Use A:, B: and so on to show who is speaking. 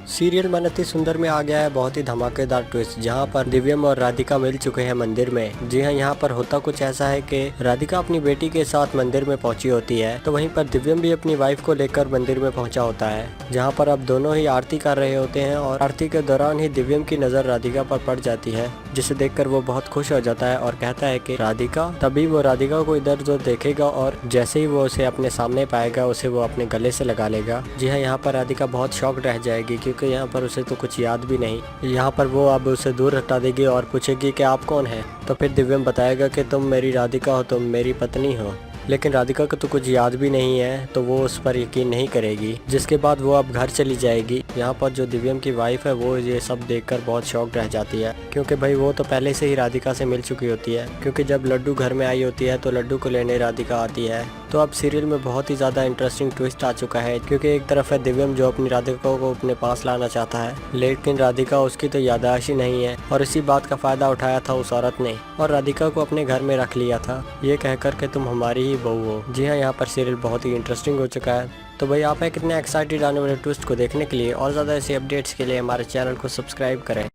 A: Serial मन अति सुंदर में आ गया है बहुत ही धमाकेदार ट्विस्ट, जहां पर दिव्यम और राधिका मिल चुके हैं मंदिर में। जी हां, यहां पर होता कुछ ऐसा है कि राधिका अपनी बेटी के साथ मंदिर में पहुंची होती है, तो वहीं पर दिव्यम भी अपनी वाइफ को लेकर मंदिर में पहुंचा होता है, जहां पर अब दोनों ही आरती कर रहे होते हैं। और आरती के दौरान ही दिव्यम की नजर राधिका पर पड़ जाती है, जिसे देखकर वो बहुत खुश हो जाता है और कहता है कि राधिका। तभी वो राधिका को इधर उधर देखेगा और जैसे ही वो उसे अपने सामने पाएगा उसे वो अपने गले से लगा लेगा। जी हाँ, यहाँ पर राधिका बहुत शॉक रह जाएगी, क्योंकि यहाँ पर उसे तो कुछ याद भी नहीं। यहाँ पर वो अब उसे दूर हटा देगी और पूछेगी कि आप कौन हैं। तो फिर दिव्यम बताएगा कि तुम मेरी राधिका हो, तुम मेरी पत्नी हो। लेकिन राधिका को तो कुछ याद भी नहीं है, तो वो उस पर यकीन नहीं करेगी, जिसके बाद वो अब घर चली जाएगी। यहाँ पर जो दिव्यम की वाइफ है वो ये सब देखकर बहुत शॉक्ड रह जाती है, क्योंकि भाई वो तो पहले से ही राधिका से मिल चुकी होती है, क्योंकि जब लड्डू घर में आई होती है तो लड्डू को लेने राधिका आती है। तो अब सीरियल में बहुत ही ज़्यादा इंटरेस्टिंग ट्विस्ट आ चुका है, क्योंकि एक तरफ है दिव्यम जो अपनी राधिका को अपने पास लाना चाहता है, लेकिन राधिका उसकी तो याददाश्त ही नहीं है, और इसी बात का फ़ायदा उठाया था उस औरत ने और राधिका को अपने घर में रख लिया था, ये कहकर के तुम हमारी ही बहू हो। जी हाँ, यहाँ पर सीरियल बहुत ही इंटरेस्टिंग हो चुका है। तो भाई आप है कितने एक्साइटेड आने वाले ट्विस्ट को देखने के लिए। और ज़्यादा ऐसे अपडेट्स के लिए हमारे चैनल को सब्सक्राइब करें।